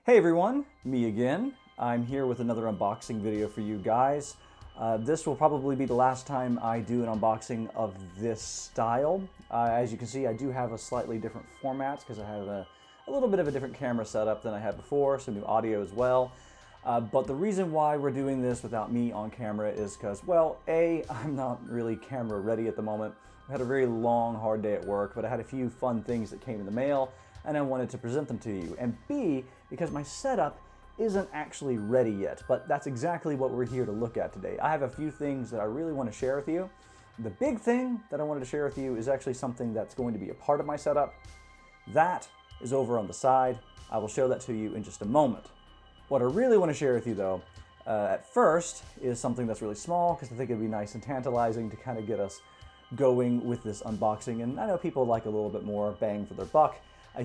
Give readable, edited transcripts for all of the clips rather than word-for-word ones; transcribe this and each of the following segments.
Hey everyone, me again. I'm here with another unboxing video for you guys. This will probably be the last time I do an unboxing of this style. As you can see, I do have a slightly different format because I have a little bit of a different camera setup than I had before, some new audio as well. But the reason why we're doing this without me on camera is because, well, A, I'm not really camera ready at the moment. I had a very long, hard day at work, but I had a few fun things that came in the mail and I wanted to present them to you. And B, because my setup isn't actually ready yet, but that's exactly what we're here to look at today. I have a few things that I really want to share with you. The big thing that I wanted to share with you is actually something that's going to be a part of my setup. That is over on the side. I will show that to you in just a moment. What I really want to share with you though, at first, is something that's really small because I think it'd be nice and tantalizing to kind of get us going with this unboxing. And I know people like a little bit more bang for their buck.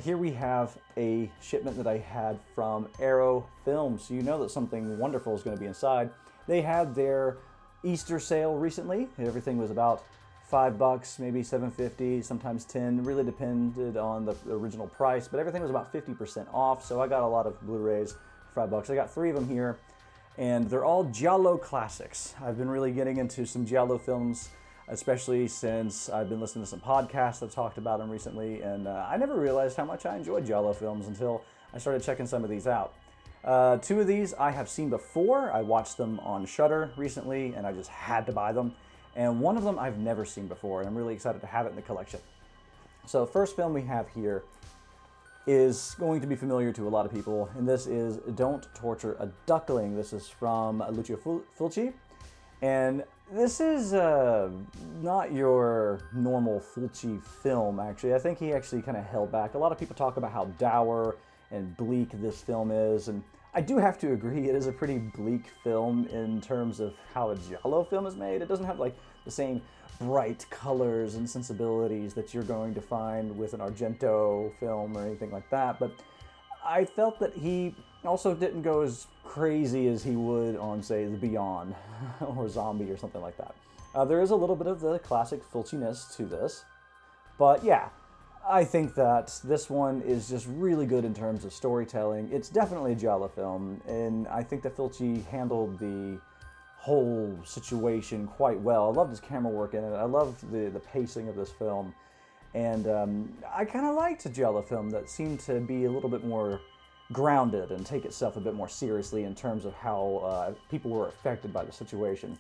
Here we have a shipment that I had from Arrow Films. So you know that something wonderful is going to be inside. They had their Easter sale recently. Everything was about $5, maybe $7.50, sometimes $10. It really depended on the original price, but everything was about 50% off. So I got a lot of Blu-rays for $5. I got 3 of them here, and they're all Giallo classics. I've been really getting into some Giallo films, especially since I've been listening to some podcasts that talked about them recently, and I never realized how much I enjoyed Giallo films until I started checking some of these out. 2 of these I have seen before. I watched them on Shudder recently, and I just had to buy them. And one of them I've never seen before, and I'm really excited to have it in the collection. So the first film we have here is going to be familiar to a lot of people, and this is Don't Torture a Duckling. This is from Lucio Fulci, and this is not your normal Fulci film, actually. I think he actually kind of held back. A lot of people talk about how dour and bleak this film is, and I do have to agree it is a pretty bleak film in terms of how a Giallo film is made. It doesn't have like the same bright colors and sensibilities that you're going to find with an Argento film or anything like that, but I felt that he also didn't go as crazy as he would on, say, The Beyond or Zombie or something like that. There is a little bit of the classic Fulci-ness to this, but yeah, I think that this one is just really good in terms of storytelling. It's definitely a Giallo film, and I think that Fulci handled the whole situation quite well. I loved his camera work in it. I loved the pacing of this film. And I kind of liked a Giallo film that seemed to be a little bit more grounded and take itself a bit more seriously in terms of how people were affected by the situation.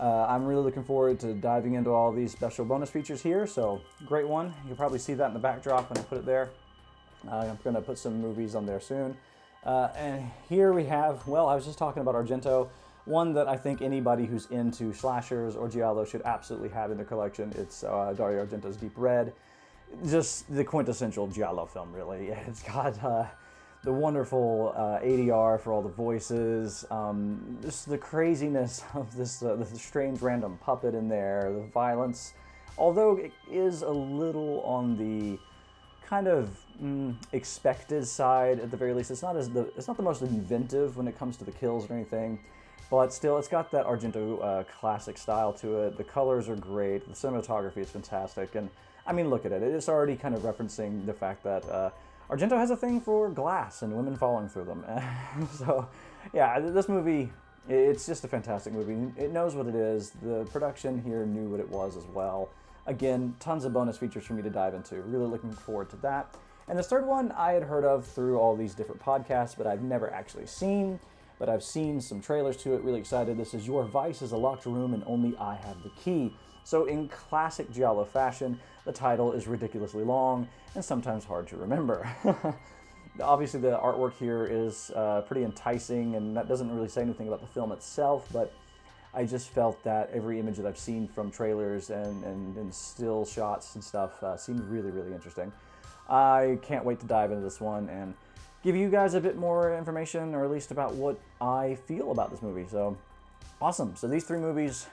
I'm really looking forward to diving into all these special bonus features here, so great one. You'll probably see that in the backdrop when I put it there. I'm going to put some movies on there soon. And here we have, well, I was just talking about Argento, one that I think anybody who's into slashers or Giallo should absolutely have in their collection. It's Dario Argento's Deep Red. Just the quintessential Giallo film, really. It's got the wonderful ADR for all the voices, just the craziness of this strange random puppet in there, the violence. Although it is a little on the kind of expected side at the very least. It's not the most inventive when it comes to the kills or anything. But still, it's got that Argento classic style to it. The colors are great. The cinematography is fantastic. And I mean, look at it. It's already kind of referencing the fact that Argento has a thing for glass and women falling through them. So, yeah, this movie, it's just a fantastic movie. It knows what it is. The production here knew what it was as well. Again, tons of bonus features for me to dive into. Really looking forward to that. And this third one I had heard of through all these different podcasts, but I've never actually seen. But I've seen some trailers to it, really excited. This is Your Vice is a Locked Room and Only I Have the Key. So in classic Giallo fashion, the title is ridiculously long and sometimes hard to remember. Obviously the artwork here is pretty enticing, and that doesn't really say anything about the film itself, but I just felt that every image that I've seen from trailers and still shots and stuff seemed really, really interesting. I can't wait to dive into this one and give you guys a bit more information, or at least about what I feel about this movie. So, awesome. So these 3 movies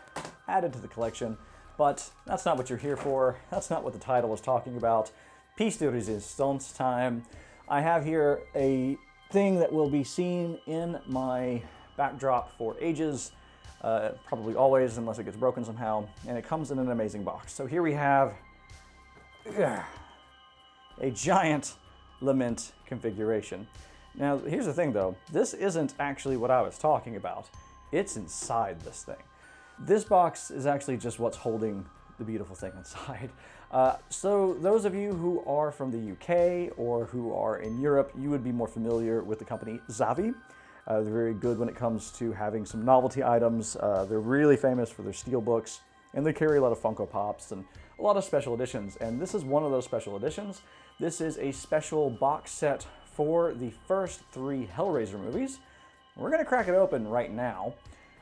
added to the collection, but that's not what you're here for. That's not what the title was talking about. Piece de resistance time. I have here a thing that will be seen in my backdrop for ages, probably always, unless it gets broken somehow, and it comes in an amazing box. So here we have a giant Lament configuration. Now, here's the thing though, this isn't actually what I was talking about. It's inside this thing. This box is actually just what's holding the beautiful thing inside. So those of you who are from the UK or who are in Europe, you would be more familiar with the company Zavvi. They're very good when it comes to having some novelty items. They're really famous for their steel books, and they carry a lot of Funko Pops and a lot of special editions. And this is one of those special editions. This is a special box set for the first 3 Hellraiser movies. We're gonna crack it open right now.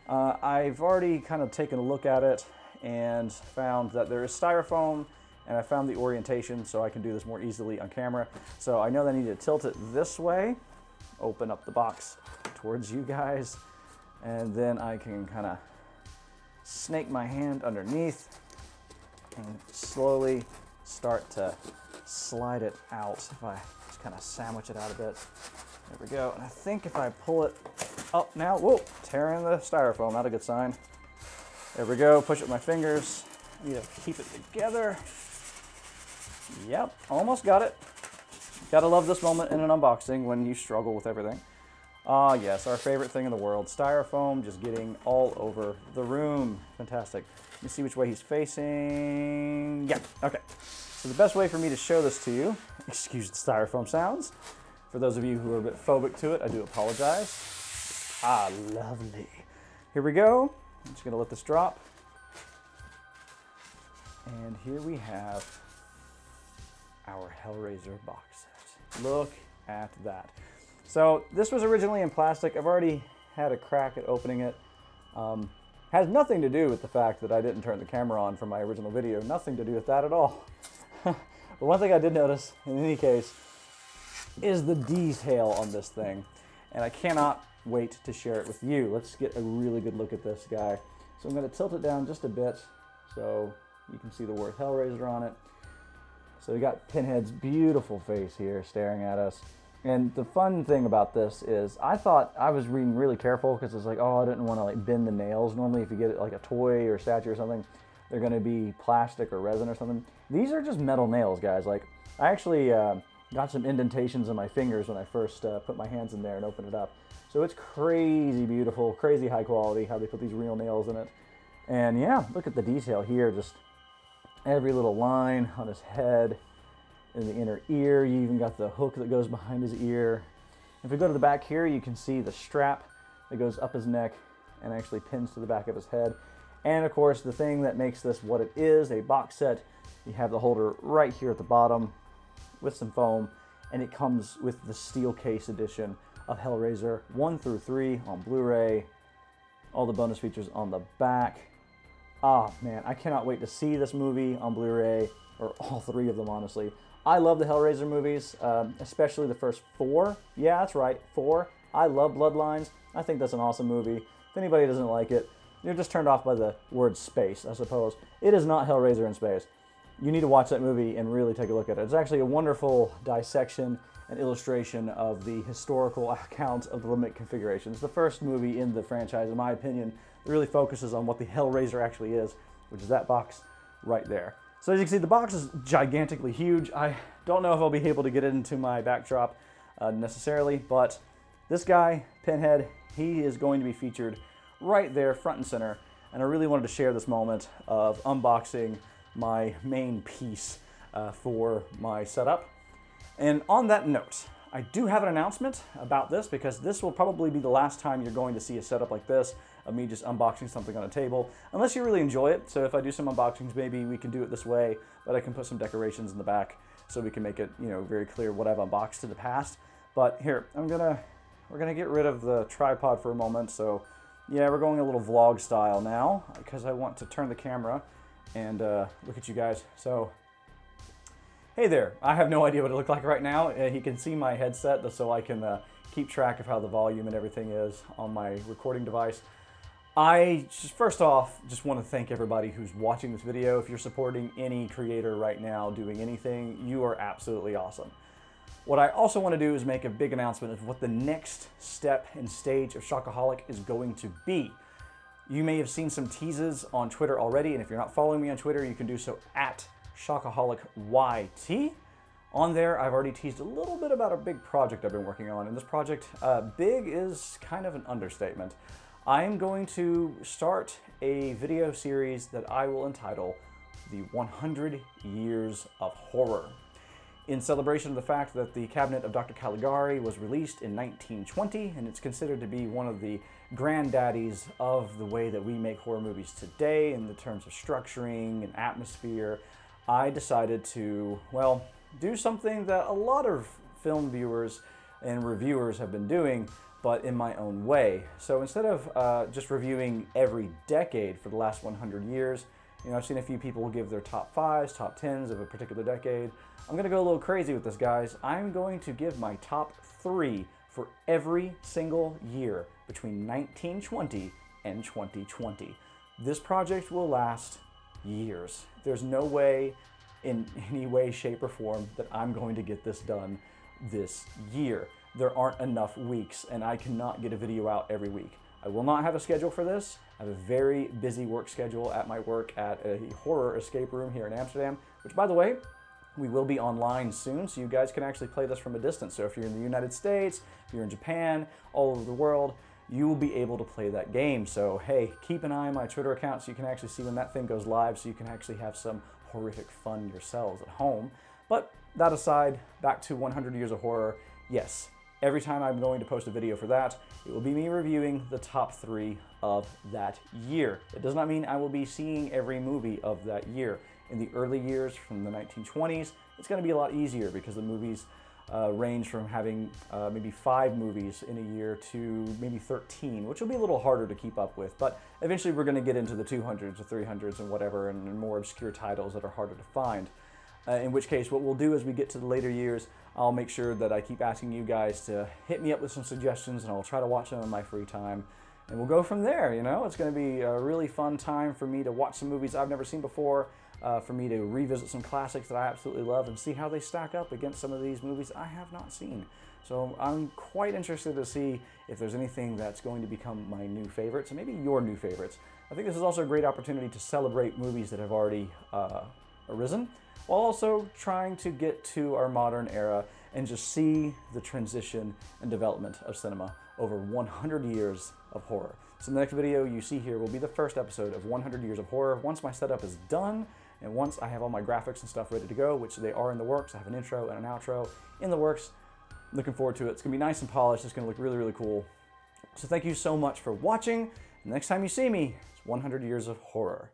I've already kind of taken a look at it and found that there is styrofoam, and I found the orientation so I can do this more easily on camera. So I know that I need to tilt it this way, open up the box towards you guys, and then I can kind of snake my hand underneath and slowly start to slide it out. If I just kind of sandwich it out a bit. There we go. And I think if I pull it up now, whoa, tearing the styrofoam, not a good sign. There we go, push it with my fingers. I need to keep it together. Yep, almost got it. Gotta love this moment in an unboxing when you struggle with everything. Ah, yes, our favorite thing in the world, styrofoam just getting all over the room. Fantastic. Let me see which way he's facing. Yeah, okay. So the best way for me to show this to you, excuse the styrofoam sounds. For those of you who are a bit phobic to it, I do apologize. Ah, lovely. Here we go. I'm just gonna let this drop. And here we have our Hellraiser box set. Look at that. So this was originally in plastic. I've already had a crack at opening it. Has nothing to do with the fact that I didn't turn the camera on for my original video. Nothing to do with that at all. But one thing I did notice, in any case, is the detail on this thing. And I cannot wait to share it with you. Let's get a really good look at this guy. So I'm going to tilt it down just a bit so you can see the word Hellraiser on it. So we got Pinhead's beautiful face here staring at us. And the fun thing about this is I thought I was reading really careful because it's like, oh, I didn't want to like bend the nails. Normally if you get like a toy or a statue or something, they're going to be plastic or resin or something. These are just metal nails, guys. Like I actually got some indentations in my fingers when I first put my hands in there and opened it up. So it's crazy beautiful, crazy high quality how they put these real nails in it. And yeah, look at the detail here, just every little line on his head, in the inner ear. You even got the hook that goes behind his ear. If we go to the back here, you can see the strap that goes up his neck and actually pins to the back of his head. And of course, the thing that makes this what it is, a box set, you have the holder right here at the bottom with some foam, and it comes with the steel case edition of Hellraiser 1 through 3 on Blu-ray, all the bonus features on the back. Ah, man, I cannot wait to see this movie on Blu-ray, or all 3 of them, honestly. I love the Hellraiser movies, especially the first 4. Yeah, that's right, 4. I love Bloodlines. I think that's an awesome movie. If anybody doesn't like it, you're just turned off by the word space, I suppose. It is not Hellraiser in space. You need to watch that movie and really take a look at it. It's actually a wonderful dissection and illustration of the historical account of the limit configurations. The first movie in the franchise, in my opinion, that really focuses on what the Hellraiser actually is, which is that box right there. So as you can see, the box is gigantically huge. I don't know if I'll be able to get it into my backdrop necessarily, but this guy, Pinhead, he is going to be featured right there, front and center. And I really wanted to share this moment of unboxing my main piece for my setup. And on that note, I do have an announcement about this because this will probably be the last time you're going to see a setup like this of me just unboxing something on a table, unless you really enjoy it. So if I do some unboxings, maybe we can do it this way, but I can put some decorations in the back so we can make it, you know, very clear what I've unboxed in the past. But here, we're gonna get rid of the tripod for a moment. So yeah, we're going a little vlog style now because I want to turn the camera and look at you guys. So hey there, I have no idea what it looks like right now. You can see my headset so I can keep track of how the volume and everything is on my recording device. I just, first off, just want to thank everybody who's watching this video. If you're supporting any creator right now doing anything, you are absolutely awesome. What I also want to do is make a big announcement of what the next step and stage of Shockaholic is going to be. You may have seen some teases on Twitter already, and if you're not following me on Twitter, you can do so at ShockaholicyT. On there, I've already teased a little bit about a big project I've been working on, and this project, big is kind of an understatement. I am going to start a video series that I will entitle The 100 Years of Horror. In celebration of the fact that the Cabinet of Dr. Caligari was released in 1920, and it's considered to be one of the granddaddies of the way that we make horror movies today in the terms of structuring and atmosphere, I decided to, well, do something that a lot of film viewers and reviewers have been doing, but in my own way. So instead of just reviewing every decade for the last 100 years, you know, I've seen a few people give their top 5s, top 10s of a particular decade. I'm gonna go a little crazy with this, guys. I'm going to give my top 3 for every single year between 1920 and 2020. This project will last years. There's no way, in any way, shape, or form, that I'm going to get this done this year. There aren't enough weeks, and I cannot get a video out every week. I will not have a schedule for this. I have a very busy work schedule at my work at a horror escape room here in Amsterdam, which, by the way, we will be online soon, so you guys can actually play this from a distance. So if you're in the United States, if you're in Japan, all over the world, you will be able to play that game. So hey, keep an eye on my Twitter account so you can actually see when that thing goes live, so you can actually have some horrific fun yourselves at home. But that aside, back to 100 Years of Horror. Yes, every time I'm going to post a video for that, it will be me reviewing the top 3 of that year. It does not mean I will be seeing every movie of that year. In the early years from the 1920s, it's going to be a lot easier because the movies range from having maybe 5 movies in a year to maybe 13, which will be a little harder to keep up with. But eventually we're going to get into the 200s or 300s and whatever, and more obscure titles that are harder to find. In which case, what we'll do as we get to the later years, I'll make sure that I keep asking you guys to hit me up with some suggestions, and I'll try to watch them in my free time. And we'll go from there, you know? It's going to be a really fun time for me to watch some movies I've never seen before, for me to revisit some classics that I absolutely love and see how they stack up against some of these movies I have not seen. So I'm quite interested to see if there's anything that's going to become my new favorites, and maybe your new favorites. I think this is also a great opportunity to celebrate movies that have already arisen, while also trying to get to our modern era and just see the transition and development of cinema over 100 years of horror. So the next video you see here will be the first episode of 100 Years of Horror. Once my setup is done, and once I have all my graphics and stuff ready to go, which they are in the works, I have an intro and an outro in the works. Looking forward to it. It's gonna be nice and polished. It's gonna look really, really cool. So thank you so much for watching. The next time you see me, it's 100 Years of Horror.